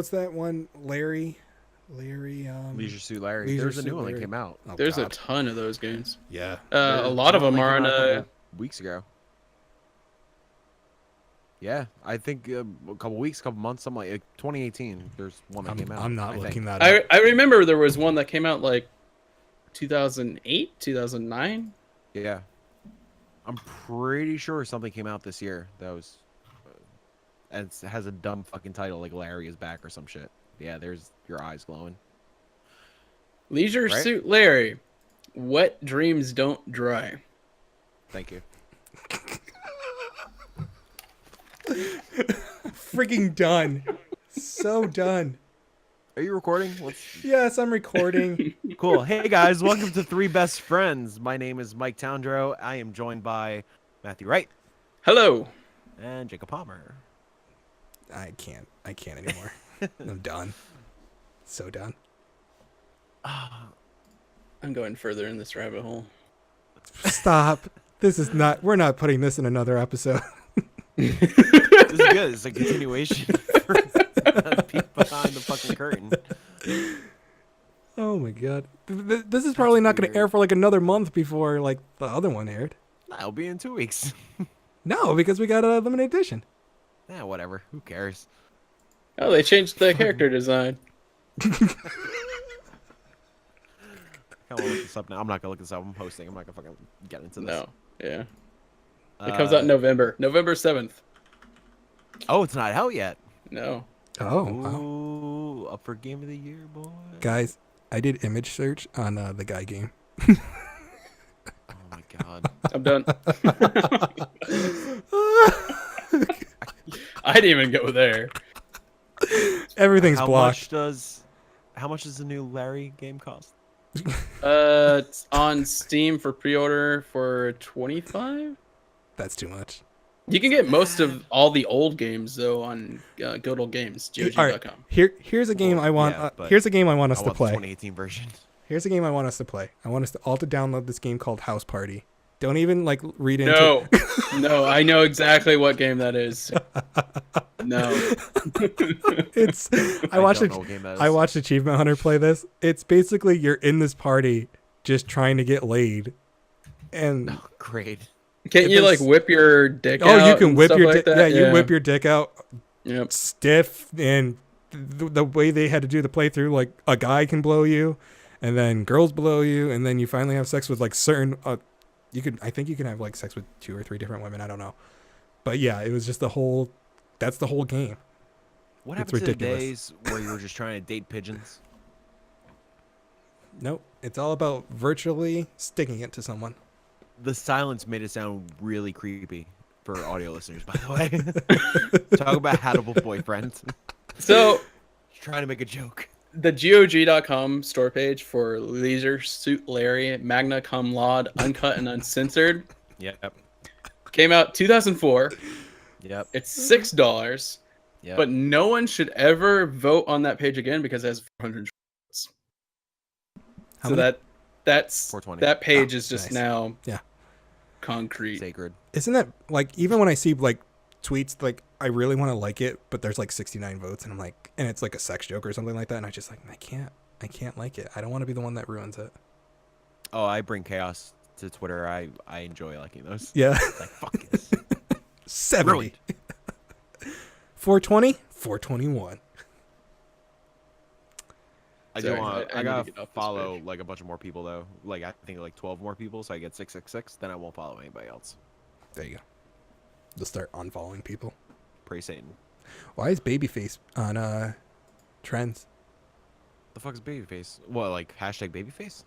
what's that one? Larry. Leisure Suit Larry. Leisure There's a Suit new one that Larry. came out. Oh, There's a God. ton of those games. Yeah. A lot of them are on a a. couple weeks ago. Yeah, I think a couple months, something like 2018. There's one that came out. I'm not I looking think. that up. I remember there was one that came out like 2008, 2009. Yeah, I'm pretty sure something came out this year that was, and it has a dumb fucking title like Larry is back or some shit. Yeah, there's your eyes glowing. Leisure Right? Suit Larry. Wet dreams don't dry. Thank you. Freaking done. So done. Are you recording? Yes, I'm recording. Cool. Hey guys, welcome to Three Best Friends. My name is Mike Towndrow. I am joined by Matthew Wright Hello. and Jacob Palmer. I can't anymore. I'm done. So done. I'm going further in this rabbit hole. Stop. We're not putting this in another episode. This is good. It's a continuation for peek behind the fucking curtain. Oh my god. This is probably not going to air for like another month before like the other one aired. That'll be in 2 weeks. No, because we got a limited edition. Yeah, whatever. Who cares? Oh, they changed the character design. I can't look this up now. I'm not gonna look this up. I'm hosting. I'm not gonna fucking get into this. No. Yeah. It comes out in November 7th. Oh, it's not out yet. No. Oh, wow. Ooh, up for Game of the Year, boy. Guys, I did image search on the guy game. Oh my god. I'm done. I didn't even go there. Everything's How blocked. much does the new Larry game cost? It's on Steam for pre-order for $25. That's too much. You can get most of all the old games though on Good Old Games, All right, GOG.com. here's a game Well, I want. yeah, but here's a game I want us I to want the play. 2018 version. Here's a game I want us to play. I want us to all to download this game called House Party. Don't even like read into. No, I know exactly what game that is. No. It's. I don't know what game that is. I watched Achievement Hunter play this. It's basically you're in this party just trying to get laid, and Oh, great. Can't you like whip your dick out? oh, you can and whip stuff your like dick. that? Yeah, you whip your dick out Yep. stiff, and the way they had to do the playthrough, like a guy can blow you, and then girls blow you, and then you finally have sex with like certain. I think you can have like sex with 2 or 3 different women. I don't know, but yeah, it was just the whole. That's the whole game. What It's happened to the ridiculous. days where you were just trying to date pigeons? Nope, it's all about virtually sticking it to someone. The silence made it sound really creepy for audio listeners, by the way. Talk about hateable boyfriend. So Trying to make a joke. the GOG.com store page for Leisure Suit Larry, Magna Cum Laude, Uncut and Uncensored, Yep. came out 2004. Yep. It's $6, Yep. but no one should ever vote on that page again because it has 400 votes. How So many? that's 420. that page Oh, is just nice. now Yeah. concrete. Sacred. Isn't that like even when I see like tweets like I really want to like it, but there's like 69 votes, and I'm like, and it's like a sex joke or something like that, and I just like I can't like it. I don't want to be the one that ruins it. Oh, I bring chaos to Twitter. I enjoy liking those. Yeah. Like, fuck it. 70. Ruined. 420, 421. I Sorry, do want. I I need to gotta get off this follow page. like a bunch of more people though. Like I think like 12 more people, so I get 666. Then I won't follow anybody else. There you go. They'll start unfollowing people. Praise Satan. Why is Babyface on trends? The fuck's babyface? What, like hashtag babyface?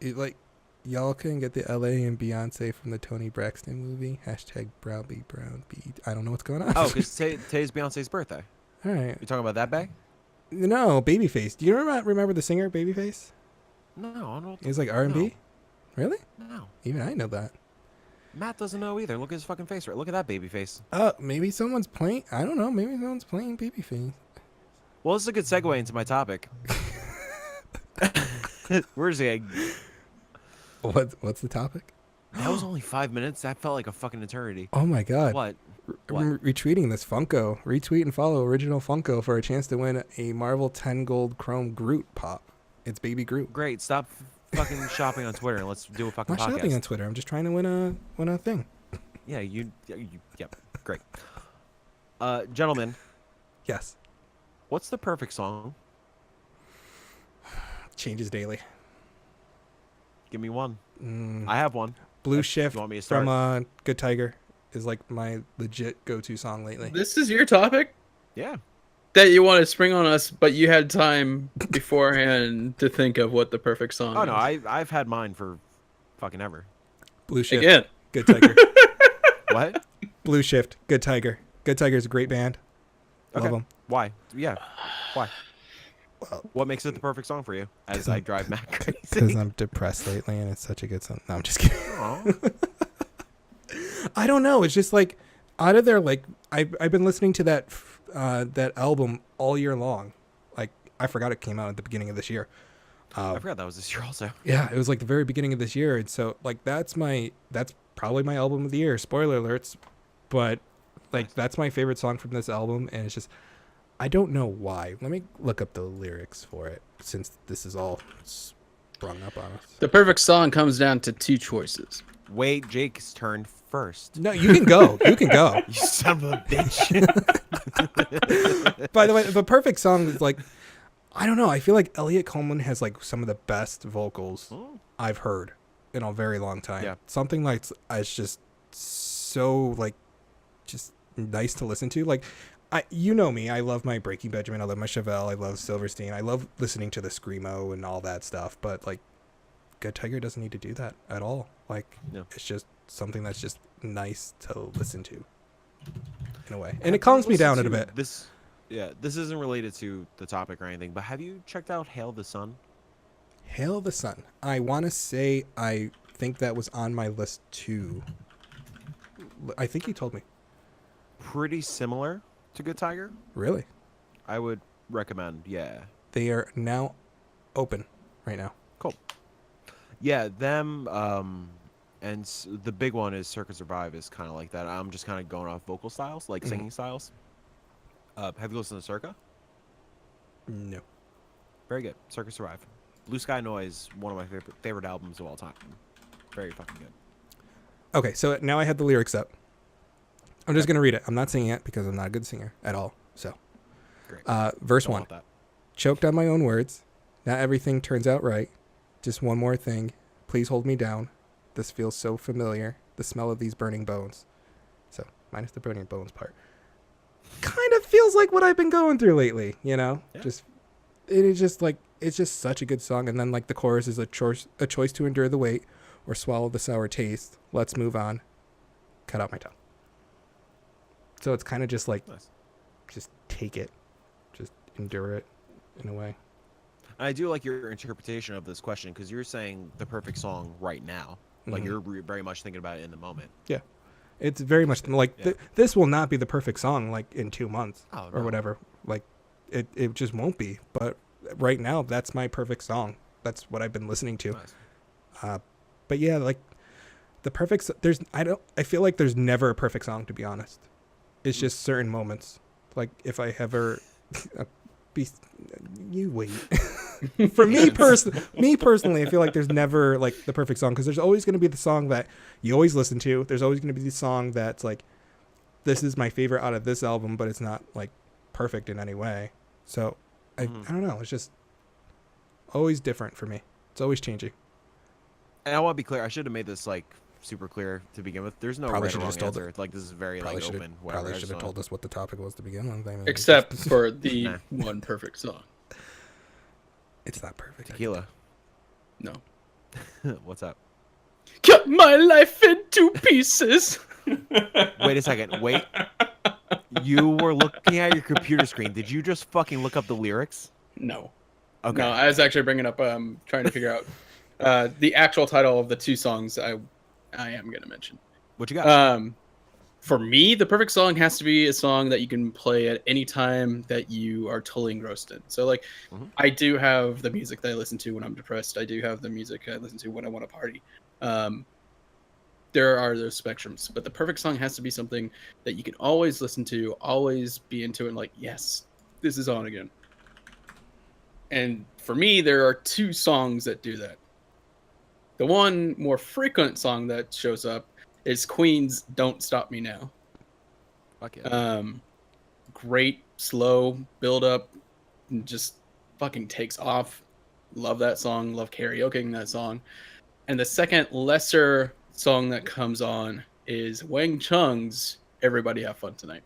Like y'all couldn't get the LA and Beyonce from the Tony Braxton movie. Hashtag Brownlee Brown Beat. I don't know what's going on. Oh, because today's Beyonce's birthday. All right. You talking about that bag? No, Babyface. Do you remember the singer Babyface? No, I don't know. He was like R&B. Really? No. Even I know that. Matt doesn't know either. Look at his fucking face right. Look at that baby face. Maybe someone's playing. I don't know. Maybe someone's playing Babyface. Well, this is a good segue into my topic. Where's the egg? What's the topic? That was only 5 minutes. That felt like a fucking eternity. Oh my god. What? I'm retweeting this Funko. Retweet and follow original Funko for a chance to win a Marvel 10 Gold Chrome Groot pop. It's Baby Groot. Great. Stop fucking shopping on Twitter and let's do a fucking I'm not podcast. shopping on Twitter. I'm just trying to win a thing. Yeah, yep. Great. Gentlemen, Yes. what's the perfect song? Changes daily. Give me one. Mm, I have one. Blue You Shift want me to start? from Good Tiger is like my legit go-to song lately. This is your topic Yeah. that you want to spring on us, but you had time beforehand to think of what the perfect song Oh is. no, I've had mine for fucking ever. Blue Shift. Again. Good Tiger. What? Blue Shift. Good Tiger. Good Tiger's a great band. Love Okay. them. Why? Yeah. Why? Well, What makes it the perfect song for you? As I drive Matt because crazy. I'm depressed lately and it's such a good song. No, I'm just kidding. Aw. I don't know. It's just like out of their like I've been listening to that album all year long. Like I forgot it came out at the beginning of this year. I forgot that was this year also. Yeah, it was like the very beginning of this year, and so like that's probably my album of the year. Spoiler alerts, but like that's my favorite song from this album, and it's just I don't know why. Let me look up the lyrics for it since this is all sprung up on us. The perfect song comes down to two choices. Wait, Jake's turn first. No, you can go. You can go. You son of a bitch. By the way, the perfect song is like I don't know. I feel like Elliot Coleman has like some of the best vocals Oh. I've heard in a very long time. Yeah. Something like it's just so like just nice to listen to. Like you know me, I love my Breaking Benjamin, I love my Chevelle, I love Silverstein, I love listening to the screamo and all that stuff. But like Good Tiger doesn't need to do that at all. Like No. it's just something that's just nice to listen to in a way, and it calms me down in a bit. This isn't related to the topic or anything, but have you checked out Hail the Sun? Hail the Sun. I want to say I think that was on my list too. I think you told me. Pretty similar to Good Tiger. Really? I would recommend. Yeah. They are now open right now. Cool. Yeah, them. The big one is Circuit Survive is kind of like that. I'm just kind of going off vocal styles, like singing styles. Have you listened to Circa? No. Very good. Circuit Survive. Blue Sky Noise, one of my favorite albums of all time. Very fucking good. Okay, so now I have the lyrics up. I'm just going to read it. I'm not singing it because I'm not a good singer at all. So, Great. verse Don't 1. want that. Choked on my own words. Not everything turns out right. Just one more thing. Please hold me down. This feels so familiar. The smell of these burning bones. So, minus the burning bones part. Kind of feels like what I've been going through lately, you know? Yeah. It is just like, it's just such a good song. And then like the chorus is a choice to endure the weight or swallow the sour taste. Let's move on. Cut out my tongue. So it's kind of just like, Nice. just take it. Just endure it in a way. I do like your interpretation of this question because you're saying the perfect song right now. Like Mhm. you're very much thinking about it in the moment. It's very much like Yeah. this will not be the perfect song like in 2 months Oh, or no. whatever. Like it just won't be. But right now, that's my perfect song. That's what I've been listening to. Nice. But yeah, like the perfect. I feel like there's never a perfect song, to be honest. It's just certain moments. Like if I ever you wait. For me personally, I feel like there's never like the perfect song because there's always going to be the song that you always listen to. There's always going to be the song that's like, this is my favorite out of this album, but it's not like perfect in any way. So I don't know. It's just always different for me. It's always changing. And I want to be clear. I should have made this like super clear to begin with. There's no Probably right or should've wrong just told answer. Like this is very like open. Whatever. Probably I should just have told us what the topic was to begin with. I mean, Except for the Nah. one perfect song. it's not perfect. Tequila. No. What's up? Cut my life into pieces. Wait a second. Wait. You were looking at your computer screen. Did you just fucking look up the lyrics? No. Okay. No, I was actually bringing up, trying to figure out the actual title of the two songs I am going to mention. What you got? For me, the perfect song has to be a song that you can play at any time that you are totally engrossed in. So, like, I do have the music that I listen to when I'm depressed. I do have the music I listen to when I want to party. there are those spectrums, but the perfect song has to be something that you can always listen to, always be into, and like, yes, this is on again. And for me, there are two songs that do that. The one more frequent song that shows up is Queen's "Don't Stop Me Now." Fuck yeah. Great slow build up, and just fucking takes off. Love that song. Love karaokeing that song. And the second lesser song that comes on is Wang Chung's "Everybody Have Fun Tonight."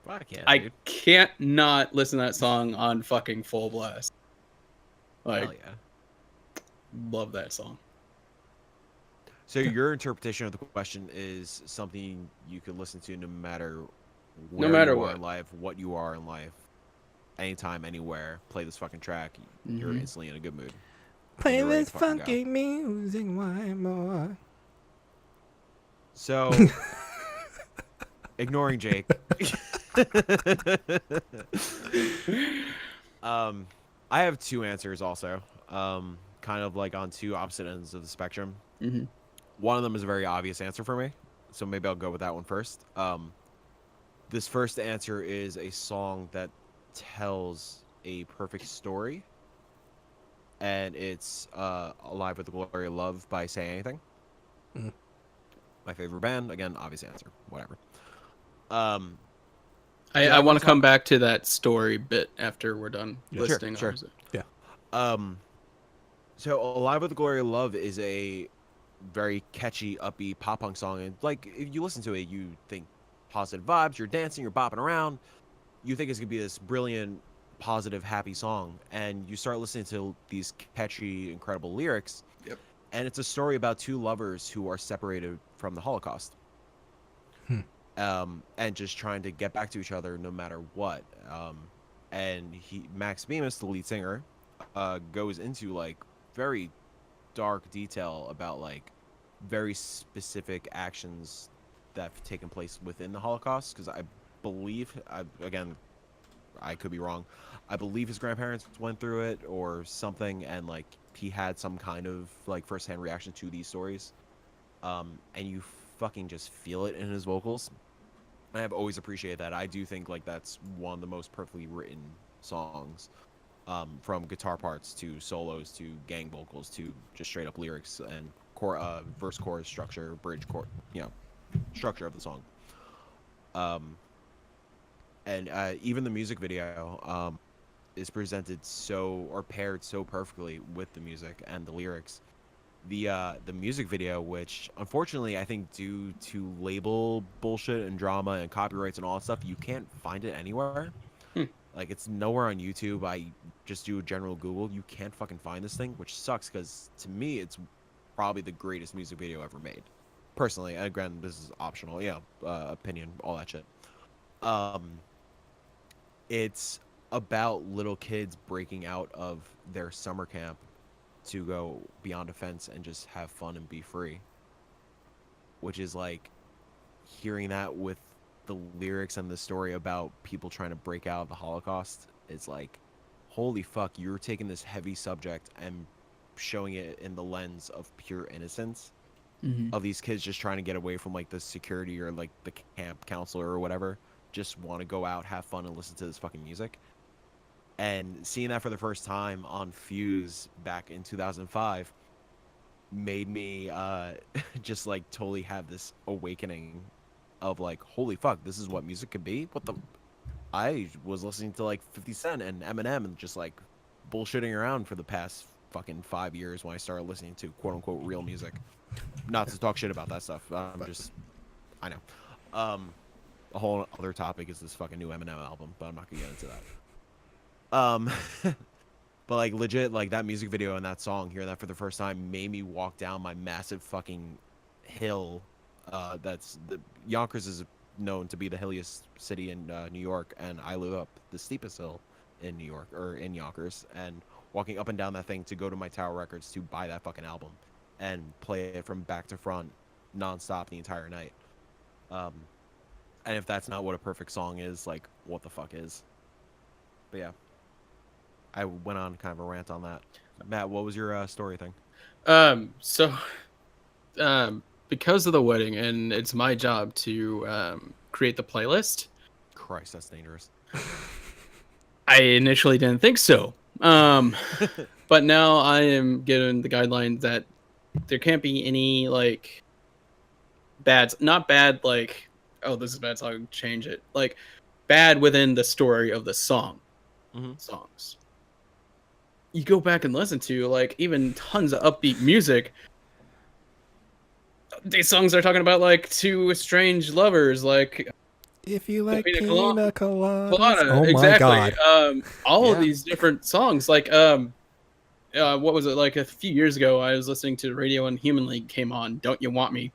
Fuck yeah, I dude. can't not listen to that song on fucking full blast. Like, Hell yeah. love that song. So your interpretation of the question is something you can listen to no matter where matter you are what. in life, what you are in life, anytime, anywhere. Play this fucking track, you're Mhm. instantly in a good mood. Play You're ready this to fucking funky music, why more? So, ignoring Jake. I have two answers also. Kind of like on two opposite ends of the spectrum. Mm-hmm. One of them is a very obvious answer for me, so maybe I'll go with that one first. This first answer is a song that tells a perfect story, and it's "Alive with the Glory of Love" by Say Anything. Mhm. My favorite band. Again, obvious answer. Whatever. So I want to come back to that story bit after we're done Yeah. listing. Sure. ours. So "Alive with the Glory of Love" is a very catchy, upbeat pop punk song, and like if you listen to it, you think positive vibes. You're dancing, you're bopping around. You think it's gonna be this brilliant, positive, happy song, and you start listening to these catchy, incredible lyrics. Yep. And it's a story about two lovers who are separated from the Holocaust. And just trying to get back to each other no matter what. And Max Bemis, the lead singer, goes into like very dark detail about like very specific actions that have taken place within the Holocaust. Because I believe, again, I could be wrong. I believe his grandparents went through it or something, and like he had some kind of like firsthand reaction to these stories. And you fucking just feel it in his vocals. I have always appreciated that. I do think like that's one of the most perfectly written songs, from guitar parts to solos to gang vocals to just straight up lyrics and verse chorus structure, bridge chord, structure of the song. And even the music video is presented paired so perfectly with the music and the lyrics. The music video, which unfortunately I think due to label bullshit and drama and copyrights and all that stuff, you can't find it anywhere. Like it's nowhere on YouTube. I just do a general Google. You can't fucking find this thing, which sucks because to me it's probably the greatest music video ever made. Personally, and again, this is optional. Opinion, all that shit. It's about little kids breaking out of their summer camp to go beyond a fence and just have fun and be free. Which is like hearing that with the lyrics and the story about people trying to break out of the Holocaust. It's like, holy fuck, you're taking this heavy subject and showing it in the lens of pure innocence of these kids just trying to get away from like the security or like the camp counselor or whatever. Just want to go out, have fun, and listen to this fucking music. And seeing that for the first time on Fuse back in 2005 made me just like totally have this awakening of like, holy fuck, this is what music could be. I was listening to like 50 Cent and Eminem and just like bullshitting around for the past fucking 5 years when I started listening to quote unquote real music. Not to talk shit about that stuff. I know. A whole other topic is this fucking new Eminem album, but I'm not gonna get into that. But like legit, like that music video and that song, hearing that for the first time made me walk down my massive fucking hill. Yonkers is known to be the hilliest city in New York, and I live up the steepest hill in New York, or in Yonkers, and walking up and down that thing to go to my Tower Records to buy that fucking album and play it from back to front nonstop the entire night. And if that's not what a perfect song is, like what the fuck is? But yeah, I went on kind of a rant on that. Matt, what was your story thing? So because of the wedding, and it's my job to create the playlist. Christ, that's dangerous. I initially didn't think so, but now I am given the guideline that there can't be any like not bad like, oh, this is a bad song, change it, like bad within the story of the song. Songs you go back and listen to, like even tons of upbeat music, these songs are talking about like two estranged lovers, like If you like Pina pina coladas. Colada, Oh my exactly. God. All of Yeah. these different songs, like what was it, like a few years ago I was listening to the radio and Human League came on, Don't You Want Me,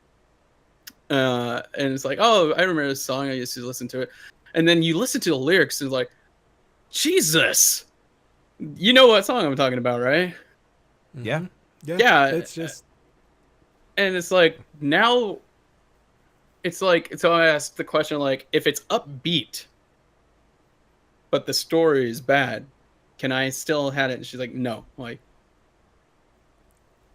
and it's like, oh, I remember this song, I used to listen to it, and then you listen to the lyrics and it's like, Jesus, you know what song I'm talking about, right? Yeah. Mhm. Yeah. Yeah, It's just and it's like, now it's like, so I asked the question, like, if it's upbeat but the story is bad, can I still have it? And she's like, no. Like,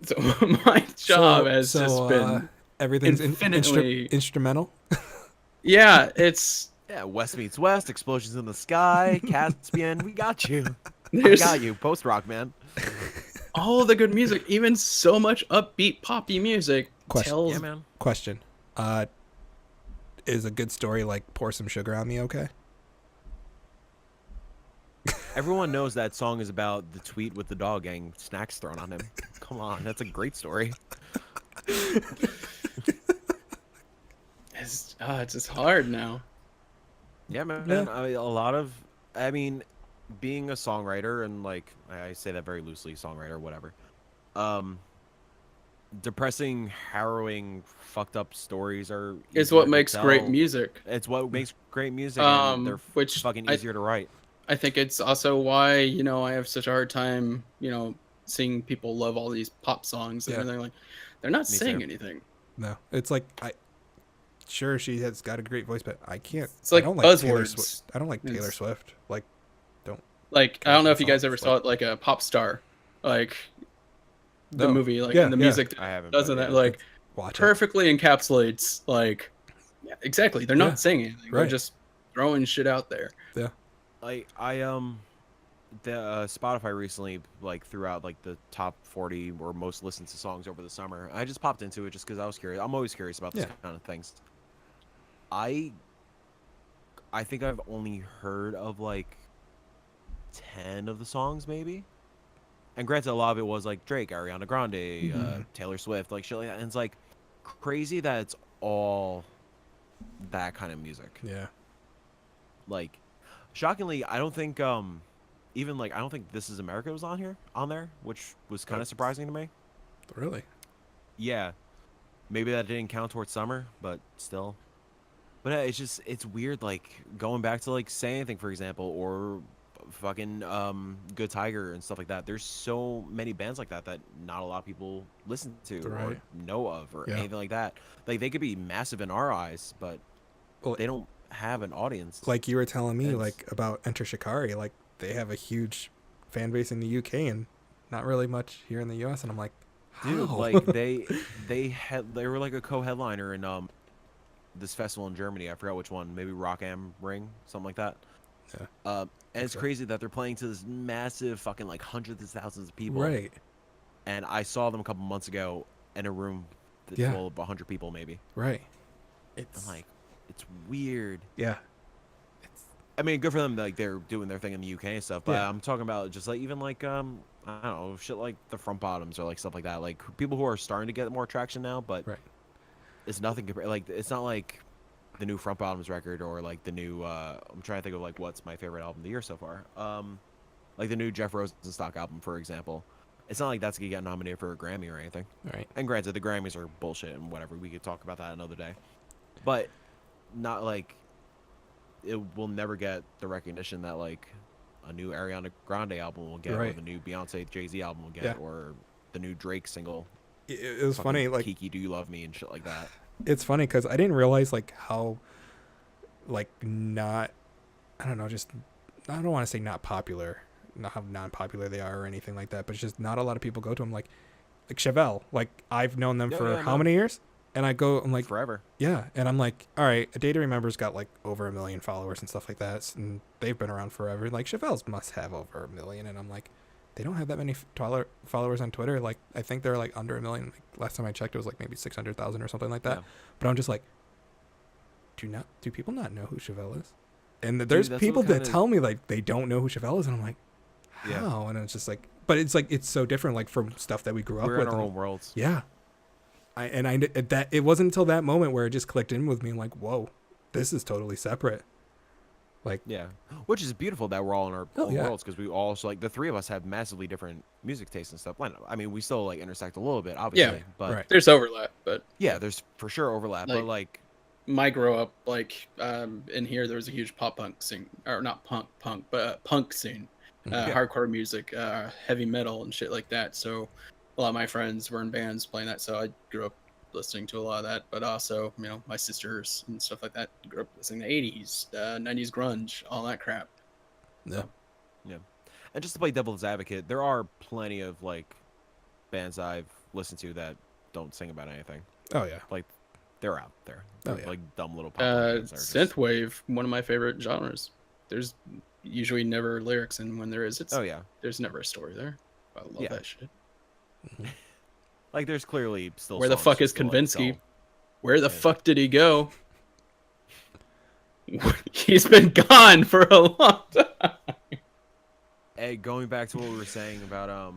so my job has just been everything's infinitely instrumental. yeah, it's Yeah, West meets West, explosions in the sky, Caspian, we got you. I there's got you, post rock, man. all the good music, even so much upbeat poppy music Question. tells Yeah, man. Question. Is a good story like Pour Some Sugar on Me okay? Everyone knows that song is about the tweet with the dog getting snacks thrown on him. Come on, that's a great story. it's just hard now. Yeah, man. Yeah. I mean, being a songwriter, and like I say that very loosely, songwriter, whatever. Depressing, harrowing, fucked up stories are It's easier what to makes great tell. music. It's what makes great music, and they're Which fucking I- easier to write. I think it's also why, you know, I have such a hard time, you know, seeing people love all these pop songs and Yeah. everything. Like, they're not Me saying too. anything. No. It's like sure she has got a great voice, but I can't. It's like I don't like Taylor buzzwords. Swift. I don't like Taylor It's- Swift. Like Like, I don't know if you Songs, guys ever saw it, like a Pop Star, like the No. movie, like, Yeah, and the yeah. music I haven't. doesn't but that yeah. like watch it. perfectly encapsulates, like, yeah, exactly. They're not Yeah. saying anything. They're Right. just throwing shit out there. the Spotify recently like threw out like the top 40 or most listened to songs over the summer. I just popped into it just because I was curious. I'm always curious about this Yeah. kind of things. I think I've only heard of like 10 of the songs maybe. And granted, a lot of it was like Drake, Ariana Grande, Taylor Swift, like shit like that. And it's like crazy that it's all that kind of music. Yeah. Like, shockingly, I don't think even like I don't think This Is America was on there, which was kind of surprising to me. Really? Yeah, maybe that didn't count towards summer, but still. But it's weird, like going back to like Say Anything, for example, or fucking Good Tiger and stuff like that. There's so many bands like that not a lot of people listen to or Right. know of or Yeah. anything like that. Like they could be massive in our eyes, but Well, they don't have an audience. like you were telling me It's- like about Enter Shikari, like they have a huge fan base in the UK and not really much here in the US, and I'm like, Dude, how? like they were like a co-headliner in this festival in Germany. I forgot which one. Maybe Rock am Ring, something like that. Yeah. And it's so. crazy that they're playing to this massive fucking like hundreds of thousands of people. Right. And I saw them a couple months ago in a room that's Yeah. full of 100 people maybe. Right. I'm It's like, it's weird. yeah. I mean, good for them. Like they're doing their thing in the UK and stuff. But Yeah. I'm talking about just like even like I don't know, shit like the Front Bottoms or like stuff like that. Like people who are starting to get more traction now, but Right. it's nothing compared. Like it's not like the new Front Bottoms record or like the new. I'm trying to think of like what's my favorite album of the year so far. Like the new Jeff Rosenstock album, for example. It's not like that's gonna get nominated for a Grammy or anything. Right. And granted, the Grammys are bullshit and whatever. We could talk about that another day. But not like it will never get the recognition that like a new Ariana Grande album will get, or Right. the new Beyonce Jay-Z album will get, Yeah. or the new Drake single. It was fucking funny, like Kiki, Do You Love Me and shit like that. it's funny because I didn't realize like how like not I don't know, just I don't want to say not popular, not how non-popular they are or anything like that, but it's just not a lot of people go to them. Like Chevelle, like I've known them Yeah, for yeah, how no. many years, And I'm like, forever. yeah. And I'm like, all right, A Day to Remember's got like over 1 million followers and stuff like that. And they've been around forever. Like Chevelle's must have over 1 million. And I'm like, they don't have that many followers on Twitter. Like, I think they're like under 1 million. Like, last time I checked, it was like maybe 600,000 or something like that. Yeah. But I'm just like, do people not know who Chevelle is? And there's that's people what that kinda- tell me like they don't know who Chevelle is. And I'm like, Yeah. how? And it's just like, but it's like, it's so different, like from stuff that we grew up We're with. in our And- own worlds. yeah. It wasn't until that moment where it just clicked in with me, like, whoa, this is totally separate. Like, Yeah, which is beautiful that we're all in our own yeah. worlds, because we all also, like, the three of us have massively different music tastes and stuff. I mean, we still like intersect a little bit, obviously, but right. There's overlap, but yeah, there's for sure overlap. But like, my grow up, like in here, there was a huge pop punk scene, or not punk, but punk scene, Yeah. hardcore music, heavy metal, and shit like that. So a lot of my friends were in bands playing that. So I grew up listening to a lot of that, but also, you know, my sisters and stuff like that grew up listening to 80s, 90s grunge, all that crap. Yeah. and just to play devil's advocate, there are plenty of like bands I've listened to that don't sing about anything. Oh yeah. Like, they're out there. Oh, They're, yeah. like dumb little pop bands that are just- Synthwave, one of my favorite genres. There's usually never lyrics, and when there is, Oh yeah, there's never a story there. I love Yeah. that shit. like there's clearly still. Where the songs fuck that is still, like, Kavinsky? sell. Where the Yeah. fuck did he go? He's been gone for a long time. Hey, going back to what we were saying about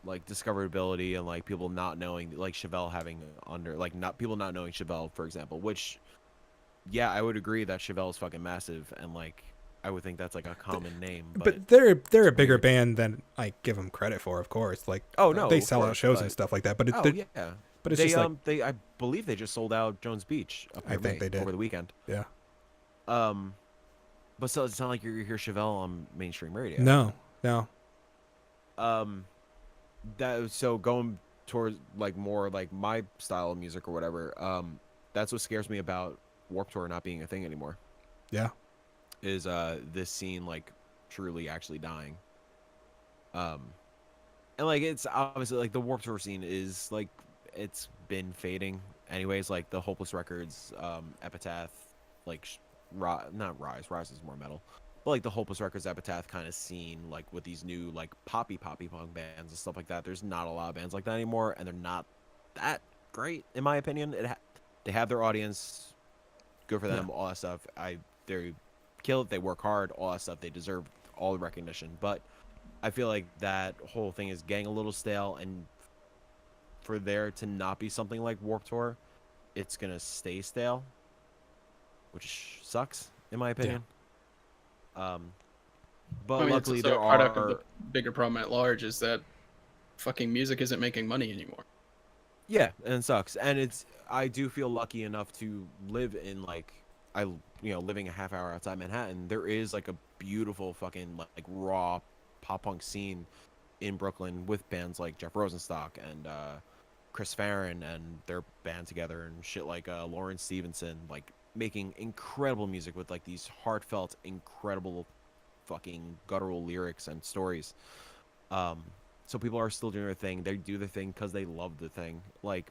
like discoverability and like people not knowing, like Chevelle having people not knowing Chevelle, for example, which yeah, I would agree that Chevelle is fucking massive, and like I would think that's like a common name, But they're a bigger weird. band than I give them credit for, of course. Like, Oh, no, they of sell out course, shows and but- stuff like that. But oh they're- yeah, but it's they just like, they I believe they just sold out Jones Beach up I near think me they did. over the weekend. yeah. But still, it's not like you hear Chevelle on mainstream radio. No. That so going towards like more like my style of music or whatever, that's what scares me about Warped Tour not being a thing anymore, Yeah. is this scene like truly actually dying. And like it's obviously like the Warped Tour scene is like it's been fading anyways, like the Hopeless Records, Epitaph, like not Rise is more metal, but like the Hopeless Records, Epitaph kind of scene, like with these new like poppy punk bands and stuff like that. There's not a lot of bands like that anymore, and they're not that great in my opinion. They have their audience, good for them, all that stuff. They kill it, they work hard, all that stuff. They deserve all the recognition, but I feel like that whole thing is getting a little stale, and for there to not be something like Warped Tour, it's gonna stay stale, which sucks in my opinion. But I mean, luckily it's also there a product are of the bigger problem at large is that fucking music isn't making money anymore. yeah, and it sucks. And I do feel lucky enough to live in like living a half hour outside Manhattan. There is like a beautiful fucking like raw pop punk scene in Brooklyn with bands like Jeff Rosenstock and Chris Farron and their band together and shit like Lawrence Stevenson, like making incredible music with like these heartfelt, incredible fucking guttural lyrics and stories. So people are still doing their thing. They do the thing because they love the thing. Like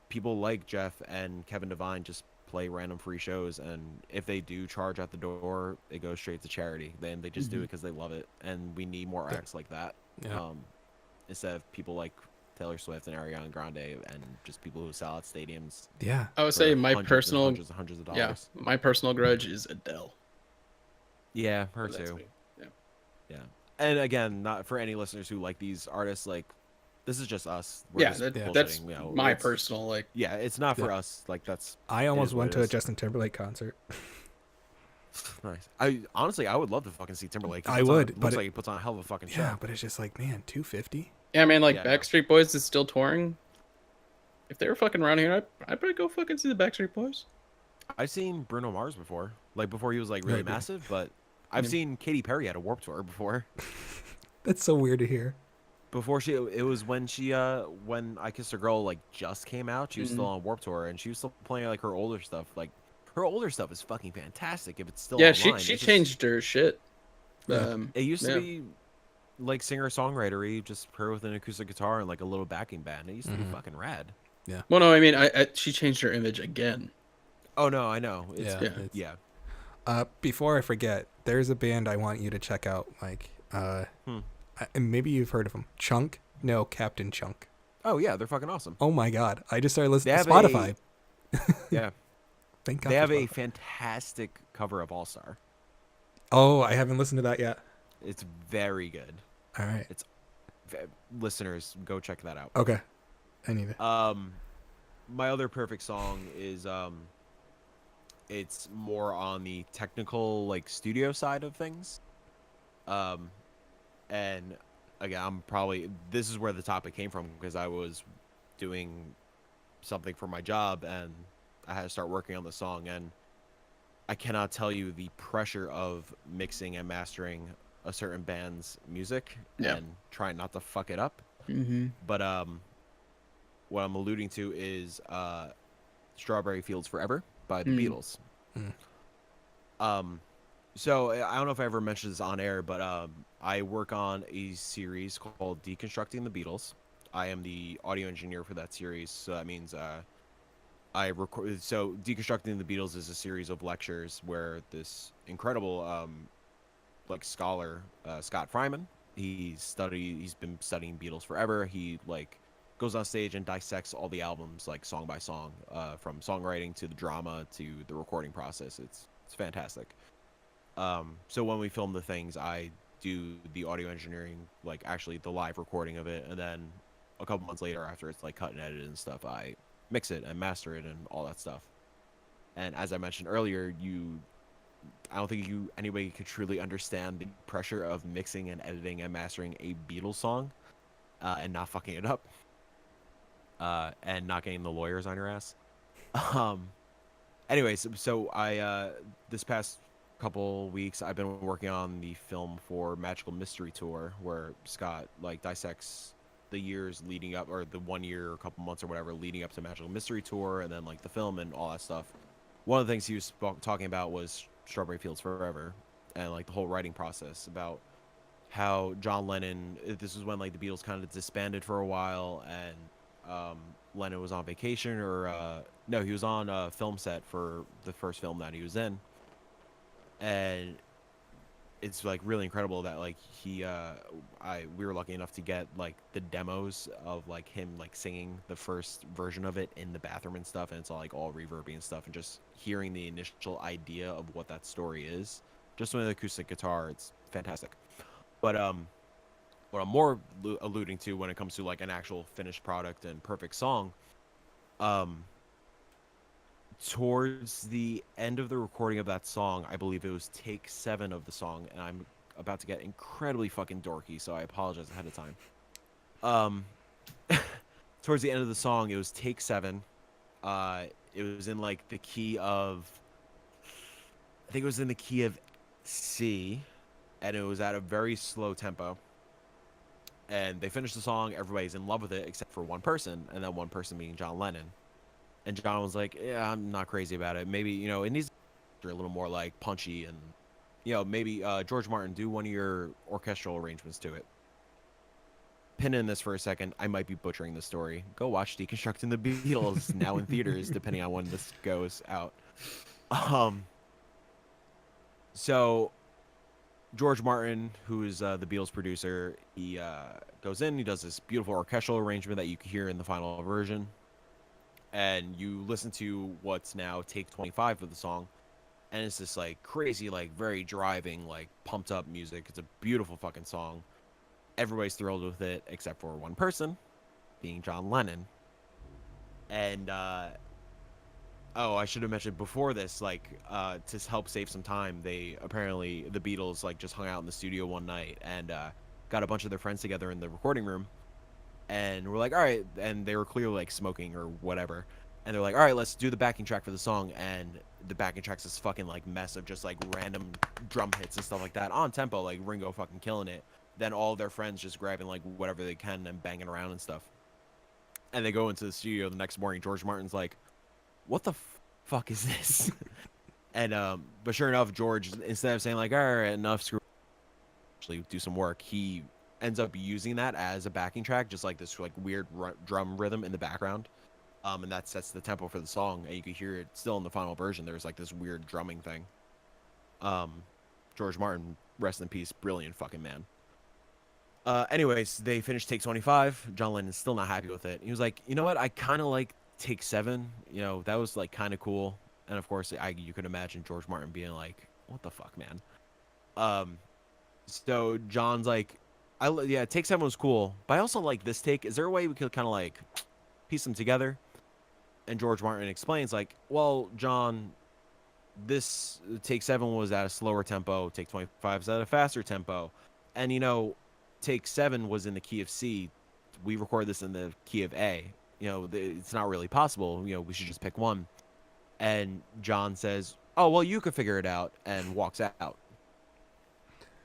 people like Jeff and Kevin Devine just play random free shows, and if they do charge at the door, it goes straight to charity. Then they just do it because they love it, and we need more acts like that. Yeah. Instead of people like Taylor Swift and Ariana Grande and just people who sell out stadiums. Yeah. I would for say my hundreds and personal, hundreds and hundreds of dollars. my personal grudge is Adele. Yeah, her That's too. me. Yeah. Yeah, and again, not for any listeners who like these artists, like this is just us. We're Yeah, just that's bullshitting, you know, my it's- personal like. Yeah, it's not for us. Like that's I almost what went it to a is. Justin Timberlake concert. nice. I honestly, I would love to fucking see Timberlake. He I puts on- would, but looks it- like he puts on a hell of a fucking show. Yeah, but it's just like, man, 250. Yeah, man, like Yeah. Backstreet Boys is still touring. If they were fucking around here, I'd probably go fucking see the Backstreet Boys. I've seen Bruno Mars before, like before he was like really Right, but- massive. But I've Yeah. seen Katy Perry at a Warped Tour before. That's so weird to hear. Before it was when when I Kissed a Girl like just came out. She was still on Warped Tour, and she was still playing like her older stuff. Like her older stuff is fucking fantastic. If it's still Yeah, online. she It's just- changed her shit. Yeah. It used Yeah. to be like singer songwriter, just her with an acoustic guitar and like a little backing band. It used to be fucking rad. Yeah. Well, no, I mean, she changed her image again. Oh no, I know. It's Yeah. Yeah. Before I forget, there's a band I want you to check out, Mike. Hmm. And maybe you've heard of them. Chunk? No, Captain Chunk. Oh yeah, they're fucking awesome. Oh my god. I just started They listening have to Spotify. yeah, Thank God they for have a Spotify. fantastic cover of All Star. Oh, I haven't listened to that yet. It's very good. All right. Listeners, go check that out. Okay. I need it. My other perfect song is it's more on the technical like studio side of things. And again, this is where the topic came from because I was doing something for my job and I had to start working on the song, and I cannot tell you the pressure of mixing and mastering a certain band's music Yeah. and trying not to fuck it up. Mm-hmm. But what I'm alluding to is Strawberry Fields Forever by the Beatles. So I don't know if I ever mentioned this on air, but I work on a series called Deconstructing the Beatles. I am the audio engineer for that series, so that means I record. So Deconstructing the Beatles is a series of lectures where this incredible like scholar Scott Fryman, he's been studying Beatles forever. He like goes on stage and dissects all the albums like song by song, from songwriting to the drama to the recording process. It's fantastic. So when we film the things, I do the audio engineering, like actually the live recording of it, and then a couple months later, after it's like cut and edited and stuff, I mix it and master it and all that stuff. And as I mentioned earlier, I don't think anybody could truly understand the pressure of mixing and editing and mastering a Beatles song, and not fucking it up, and not getting the lawyers on your ass. Anyways, so I this past couple weeks I've been working on the film for Magical Mystery Tour, where Scott like dissects the years leading up, or the 1 year, a couple months or whatever leading up to Magical Mystery Tour, and then like the film and all that stuff. One of the things he was talking about was Strawberry Fields Forever, and like the whole writing process about how John Lennon. This was when like the Beatles kind of disbanded for a while, and Lennon was on vacation, or no, he was on a film set for the first film that he was in, and it's like really incredible that like we were lucky enough to get like the demos of like him like singing the first version of it in the bathroom and stuff, and it's all like all reverby and stuff, and just hearing the initial idea of what that story is just with an acoustic guitar, it's fantastic. But what I'm more alluding to when it comes to like an actual finished product and perfect song, towards the end of the recording of that song, I believe it was take 7 of the song, and I'm about to get incredibly fucking dorky, so I apologize ahead of time. Towards the end of the song, it was take 7. It was in like the key of, I think it was in the key of C, and it was at a very slow tempo. And they finished the song, everybody's in love with it except for one person, and that one person being John Lennon. And John was like, yeah, I'm not crazy about it. Maybe, you know, it needs to be a little more like punchy, and, you know, maybe George Martin, do one of your orchestral arrangements to it. Pin in this for a second. I might be butchering the story. Go watch Deconstructing the Beatles, now in theaters, depending on when this goes out. So George Martin, who is the Beatles producer, he goes in, he does this beautiful orchestral arrangement that you can hear in the final version. And you listen to what's now take 25 of the song, and it's this like crazy, like very driving, like pumped up music. It's a beautiful fucking song. Everybody's thrilled with it except for one person, being John Lennon. And oh, I should have mentioned before this, like to help save some time, the Beatles like just hung out in the studio one night and got a bunch of their friends together in the recording room. And we're like, all right, and they were clearly like smoking or whatever, and they're like, all right, let's do the backing track for the song. And the backing track's this fucking like mess of just like random drum hits and stuff like that on tempo, like Ringo fucking killing it, then all their friends just grabbing like whatever they can and banging around and stuff. And they go into the studio the next morning. George Martin's like, what the fuck is this? And but sure enough, George, instead of saying like, all right, enough, screw, actually do some work, he ends up using that as a backing track, just like this like weird drum rhythm in the background. And that sets the tempo for the song, and you can hear it still in the final version. There's like this weird drumming thing. George Martin, rest in peace, brilliant fucking man. Anyways, they finished take 25. John Lennon's still not happy with it. He was like, you know what? I kind of like take 7. You know, that was like kind of cool. And of course, you could imagine George Martin being like, what the fuck, man? So John's like, yeah, take 7 was cool, but I also like this take. Is there a way we could kind of like piece them together? And George Martin explains like, well, John, this take 7 was at a slower tempo, take 25 is at a faster tempo, and you know, take 7 was in the key of C. We record this in the key of A. You know, it's not really possible. You know, we should just pick one. And John says, "Oh well, you could figure it out," and walks out.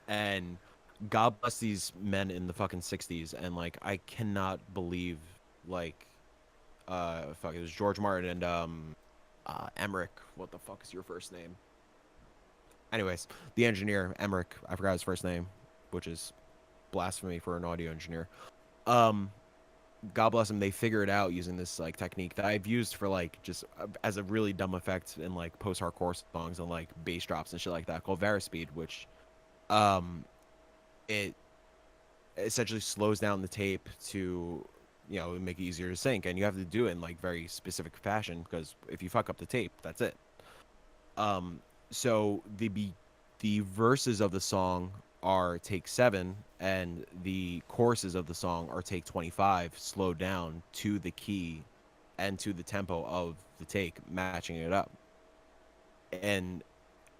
And God bless these men in the fucking 60s. And like, I cannot believe like, fuck, it was George Martin and Emmerich. What the fuck is your first name? Anyways, the engineer Emmerich. I forgot his first name, which is blasphemy for an audio engineer. God bless them. They figure it out using this like technique that I've used for like just as a really dumb effect in like post-hardcore songs and like bass drops and shit like that, called Varispeed, which it essentially slows down the tape to, you know, make it easier to sync, and you have to do it in like very specific fashion, because if you fuck up the tape, that's it. So the verses of the song are take 7, and the choruses of the song are take 25, slowed down to the key and to the tempo of the take, matching it up. And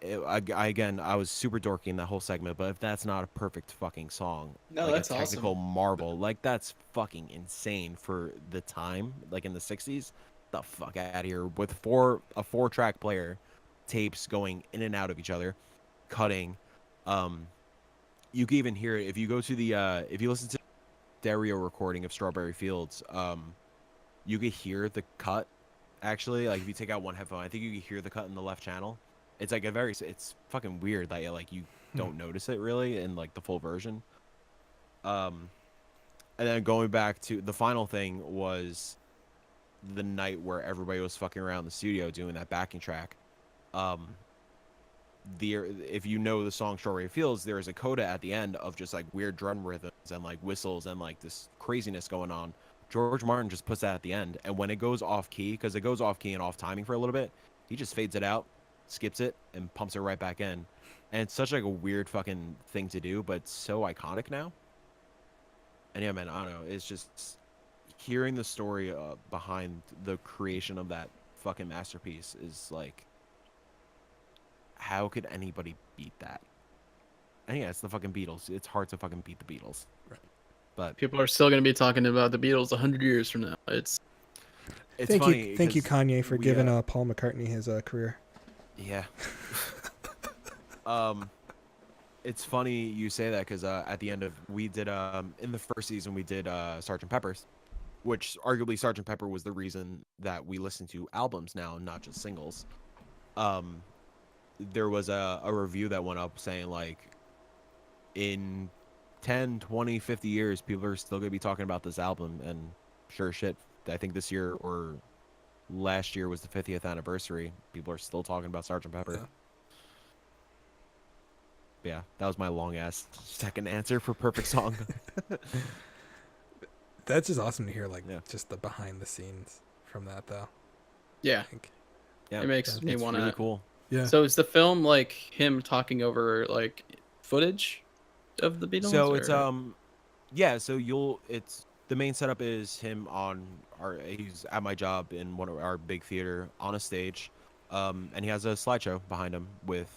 I was super dorky in that whole segment, but if that's not a perfect fucking song, No, like that's a technical awesome. marvel, like that's fucking insane for the time, like in the 60s. The fuck out of here with a 4-track player, tapes going in and out of each other, cutting. You can even hear it if you go to the if you listen to stereo recording of Strawberry Fields. You can hear the cut. Actually, like if you take out one headphone, I think you can hear the cut in the left channel. It's like it's fucking weird that like you don't notice it really in like the full version. And then going back to the final thing was the night where everybody was fucking around the studio doing that backing track. If you know the song Strawberry Fields, there is a coda at the end of just like weird drum rhythms and like whistles and like this craziness going on. George Martin just puts that at the end, and when it goes off key, because it goes off key and off timing for a little bit, he just fades it out, skips it, and pumps it right back in. And it's such like a weird fucking thing to do, but it's so iconic now. And yeah, man, I don't know. It's just hearing the story behind the creation of that fucking masterpiece is like, how could anybody beat that? And yeah, it's the fucking Beatles. It's hard to fucking beat the Beatles. Right. But People are still going to be talking about the Beatles 100 years from now. It's funny. Thank you, 'cause Kanye, for we, giving Paul McCartney his career. Yeah. It's funny you say that, because at the end of we did in the first season we did Sgt. Pepper's, which arguably Sgt. Pepper was the reason that we listen to albums now, not just singles. There was a review that went up saying like, in 10, 20, 50 years, people are still going to be talking about this album. And sure shit, I think this year or last year was the 50th anniversary. People are still talking about Sgt. Pepper. Yeah, that was my long ass second answer for perfect song. That's just awesome to hear, like, Yeah. just the behind the scenes from that, though. yeah. Yeah, It makes me it's want really to. cool. Yeah. So is the film like him talking over like footage of the Beatles? So it's or- yeah, so it's the main setup is him he's at my job in one of our big theater on a stage, and he has a slideshow behind him with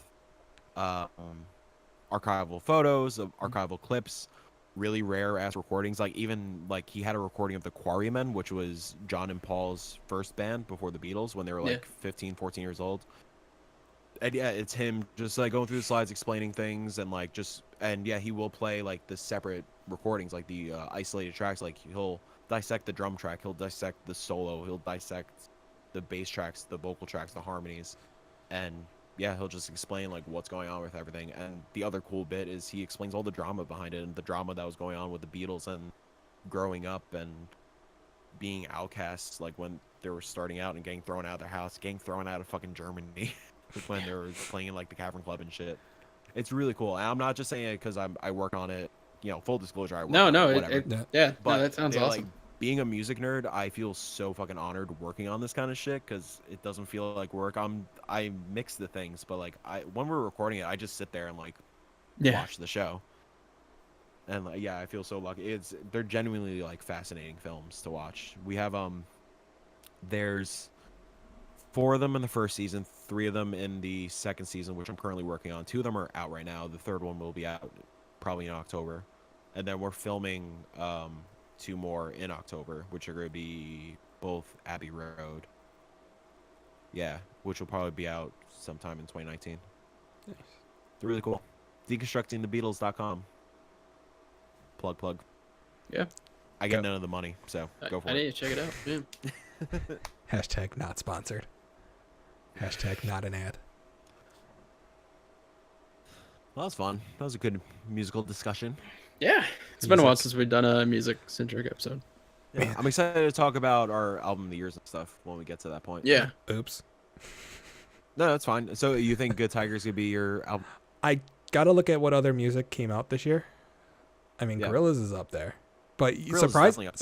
archival photos of archival clips, really rare ass recordings. Like even like he had a recording of the Quarrymen, which was John and Paul's first band before the Beatles, when they were like 15, 14 years old. And yeah, it's him just like going through the slides, explaining things, and like yeah, he will play like the separate recordings, like the isolated tracks. Like he'll dissect the drum track, he'll dissect the solo, he'll dissect the bass tracks, the vocal tracks, the harmonies, and yeah, he'll just explain like what's going on with everything. And the other cool bit is he explains all the drama behind it, and the drama that was going on with the Beatles and growing up, and being outcasts, like when they were starting out and getting thrown out of their house, getting thrown out of fucking Germany, when they were playing in like the Cavern Club and shit. It's really cool. And I'm not just saying it because I work on it. You know, full disclosure, I work on it, whatever. No, that sounds awesome. Like, being a music nerd, I feel so fucking honored working on this kind of shit because it doesn't feel like work. I mix the things, but like when we're recording it, I just sit there and like watch the show. And like, yeah, I feel so lucky. They're genuinely like fascinating films to watch. We have there's 4 of them in the first season, 3 of them in the second season, which I'm currently working on. 2 of them are out right now. The third one will be out probably in October, and then we're filming 2 more in October, which are going to be both Abbey Road. Yeah, which will probably be out sometime in 2019. Nice. They're really cool. Deconstructingthebeatles.com. Plug. Yeah. I get none of the money, so go for it. I need to check it out. Yeah. Hashtag not sponsored. Hashtag not an ad. Well, that was fun. That was a good musical discussion. Yeah. It's been a while since we've done a music-centric episode. Yeah, I'm excited to talk about our album of the years and stuff when we get to that point. Yeah. Oops. No, that's fine. So you think Good Tiger's gonna be your album? I gotta look at what other music came out this year. I mean, Gorillaz is up there, but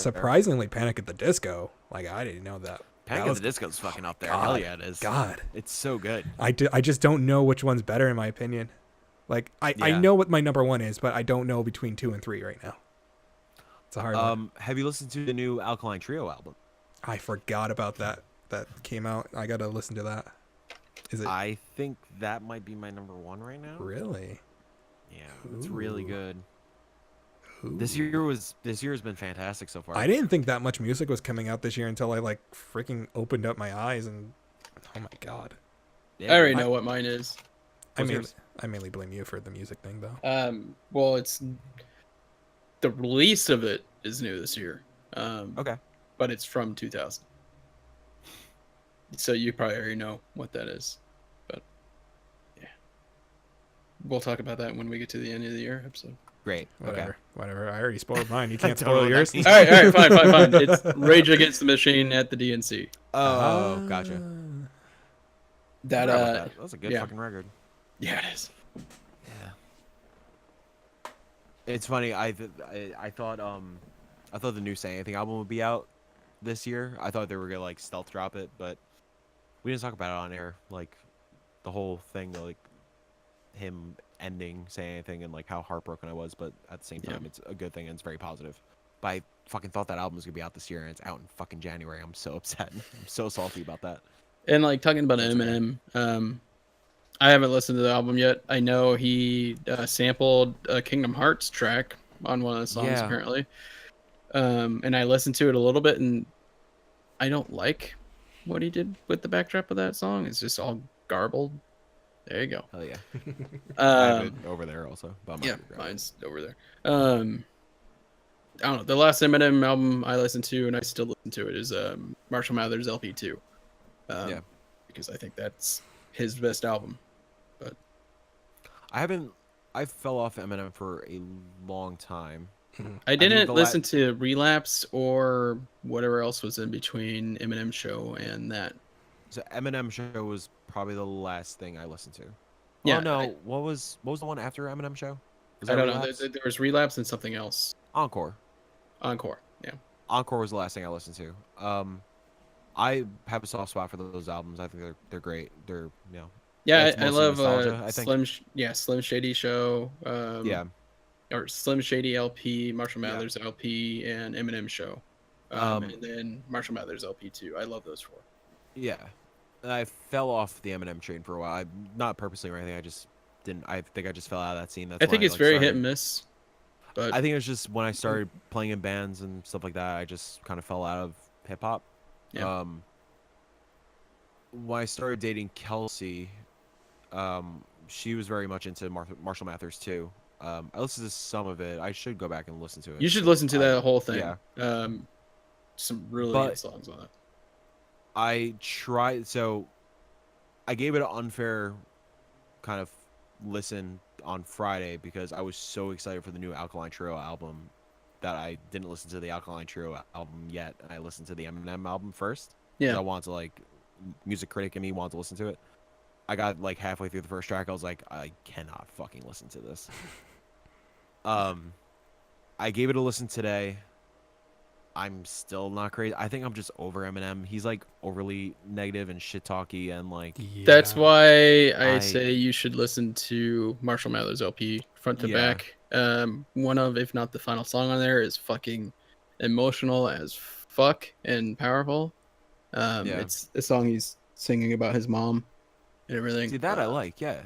surprisingly, Panic at the Disco. Like, I didn't know that. Panic at the Disco's fucking up there. Hell yeah, it is. God, it's so good. I just don't know which one's better in my opinion. Like, I know what my number 1 is, but I don't know between 2 and 3 right now. It's a hard one. Have you listened to the new Alkaline Trio album? I forgot about that. That came out. I gotta listen to that. Is it? I think that might be my number 1 right now. Really? Yeah, it's really good. Ooh. This year has been fantastic so far. I didn't think that much music was coming out this year until I like freaking opened up my eyes and oh my god. Yeah, I already know what mine is. I mainly blame you for the music thing though. Well, it's the release of it is new this year. Okay. But it's from 2000. So you probably already know what that is. But yeah. We'll talk about that when we get to the end of the year episode. Great. Whatever. I already spoiled mine. You can't spoil yours. All right, fine. It's Rage Against the Machine at the DNC. Oh, gotcha. That was a good fucking record. Yeah, it is. Yeah. It's funny. I thought the new Say Anything album would be out this year. I thought they were gonna like stealth drop it, but we didn't talk about it on air. Like the whole thing, like him ending Say Anything and like how heartbroken I was, but at the same time it's a good thing and it's very positive. But I fucking thought that album was gonna be out this year and it's out in fucking January. I'm so upset. I'm so salty about that. And like talking about Eminem, I haven't listened to the album yet. I know he sampled a Kingdom Hearts track on one of the songs apparently. And I listened to it a little bit and I don't like what he did with the backdrop of that song. It's just all garbled. There you go. Hell yeah. I have it over there also. Yeah, mine's over there. I don't know. The last Eminem album I listened to, and I still listen to it, is Marshall Mathers LP 2. Because I think that's his best album. But I fell off Eminem for a long time. I didn't listen to Relapse or whatever else was in between Eminem Show and that. So Eminem Show was probably the last thing I listened to. Yeah. Oh no, what was the one after Eminem Show? I don't know. There was Relapse and something else. Encore. Yeah. Encore was the last thing I listened to. I have a soft spot for those albums. I think they're great. They're Yeah, I love Slim Shady Show. Or Slim Shady LP, Marshall Mathers LP, and Eminem Show. And then Marshall Mathers LP 2. I love those 4. Yeah. I fell off the Eminem train for a while. Not purposely or anything. I just didn't. I think I just fell out of that scene. That's I think it's very hit and miss. But I think it was just when I started playing in bands and stuff like that, I just kind of fell out of hip hop. Yeah. When I started dating Kelsey, she was very much into Marshall Mathers too. I listened to some of it. I should go back and listen to it. You should listen to that whole thing. Yeah. Some really good songs on it. I tried, so I gave it an unfair kind of listen on Friday because I was so excited for the new Alkaline Trio album that I didn't listen to the Alkaline Trio album yet. I listened to the Eminem album first. Yeah. I wanted to like, music critic in me wanted to listen to it. I got like halfway through the first track. I was like, I cannot fucking listen to this. I gave it a listen today. I'm still not crazy. I think I'm just over Eminem. He's like overly negative and shit talky and like. Yeah. That's why I I- say you should listen to Marshall Mathers LP front to Yeah. back. One of, if not the final song on there, is fucking emotional as fuck and powerful. Yeah. It's a song he's singing about his mom and everything. See that I like, yeah.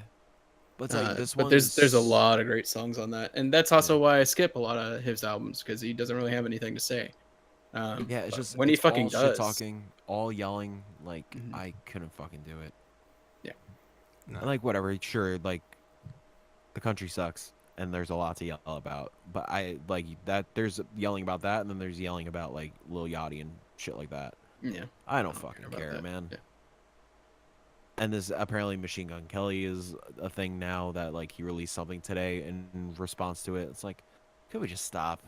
But it's like this but one. there's a lot of great songs on that, and that's also why I skip a lot of his albums, because he doesn't really have anything to say. Yeah, it's but just when he it's fucking all does, shit talking, all yelling. Like Mhm. I couldn't fucking do it. Yeah. No. And like whatever, sure. Like the country sucks, and there's a lot to yell about. But I like that. There's yelling about that, and then there's yelling about like Lil Yachty and shit like that. yeah, I don't care fucking about care, that. man. Yeah. And this apparently Machine Gun Kelly is a thing now that like he released something today in response to it. It's like, could we just stop?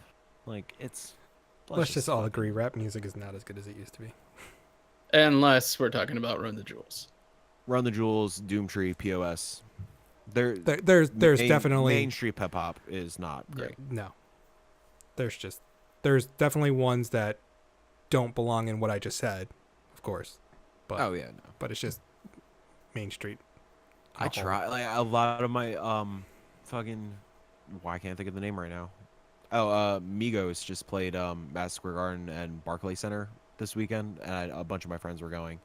Like it's. Let's just all fucking- agree, rap music is not as good as it used to be. Unless we're talking about Run the Jewels. Run the Jewels, Doomtree, POS. There's Main- definitely mainstream hip hop is not great. no. There's definitely ones that don't belong in what I just said, of course. But Oh yeah, no. but it's just Main Street. I try like a lot of my fucking why can't I think of the name right now? Oh, Migos just played Madison Square Garden and Barclays Center this weekend, and a bunch of my friends were going.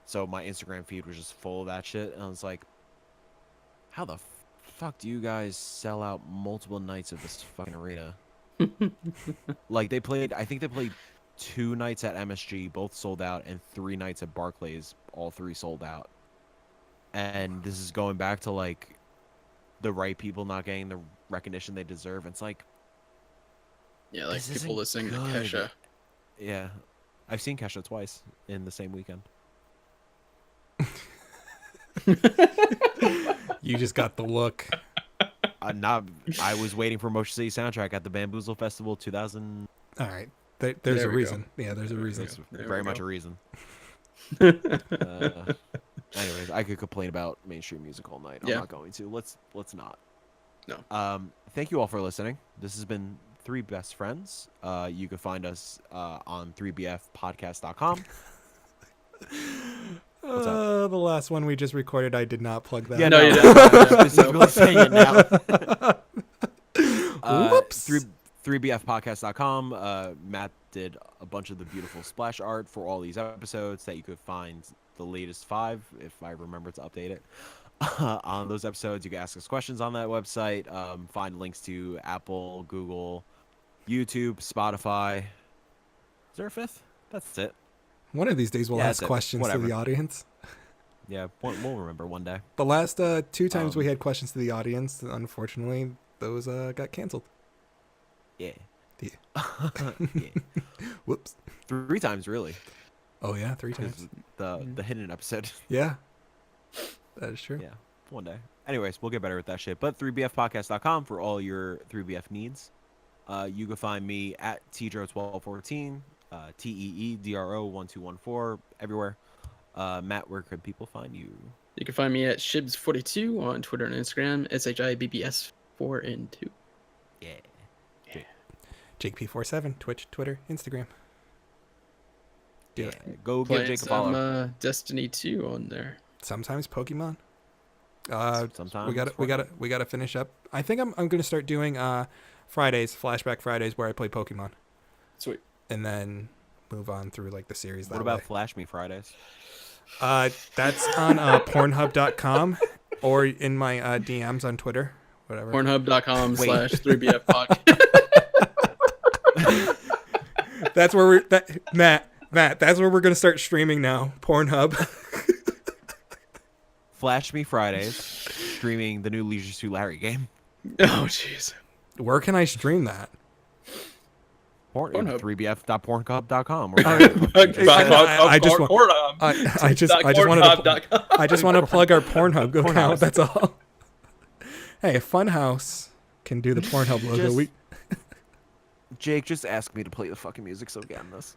So my Instagram feed was just full of that shit, and I was like, how the fuck do you guys sell out multiple nights of this fucking arena? Like I think they played 2 nights at MSG, both sold out, and 3 nights at Barclays, all 3 sold out. And this is going back to like the right people not getting the recognition they deserve. It's like, Yeah, like This people isn't listening to good. Kesha. yeah, I've seen Kesha twice in the same weekend. You just got the look. I was waiting for Motion City soundtrack at the Bamboozle Festival 2000. All right. There's There a we go. reason. Yeah, there's a reason. It's There very we much go. a reason. Anyways, I could complain about mainstream music all night. I'm Yeah. not going to. Let's not. No. Thank you all for listening. This has been 3 Best Friends. You can find us on 3bfpodcast.com. What's up? The last one we just recorded, I did not plug that. Yeah, No, no, you I'm didn't. specifically saying it now. Whoops. 3bfpodcast.com. Matt did a bunch of the beautiful splash art for all these episodes that you could find the latest 5, if I remember to update it. On those episodes, you can ask us questions on that website. Find links to Apple, Google, YouTube, Spotify. Is there a 5th? That's it. One of these days we'll Yeah, ask that's it. questions to Whatever. the audience. Yeah, we'll remember one day. The last 2 times we Um, had questions to the audience, unfortunately, those got canceled. Yeah. Yeah. Yeah. Whoops. 3 times, really. Oh yeah, 3 'Cause times. the hidden episode. Yeah. That is true. Yeah, one day. Anyways, we'll get better with that shit. But 3bfpodcast.com for all your 3BF needs. You can find me at Tdro1214, TEEDRO1214, everywhere. Matt, where can people find you? You can find me at Shibs42 on Twitter and Instagram, SHIBBS4 and 2. Yeah. Jake P47, Twitch, Twitter, Instagram. Yeah. Yeah. Go give Playing Jake a follow. some Destiny 2 on there. Sometimes Pokemon. Sometimes We gotta finish up. I think I'm gonna start doing Fridays, flashback Fridays, where I play Pokemon, Sweet. and then move on through like the series. What that about way. Flash Me Fridays? That's on Pornhub.com or in my DMs on Twitter, whatever. Pornhub.com Wait. /3BF podcast. That's where Matt. That's where we're gonna start streaming now. Pornhub. Flash Me Fridays, streaming the new Leisure Suit Larry game. Oh, jeez. Where can I stream that? Pornhub. 3bf.pornhub.com. I just want- I just want to plug our Pornhub account. That's all. Hey, if Funhouse can do the Pornhub logo, Just- Jake, just ask me to play the fucking music so we get on this.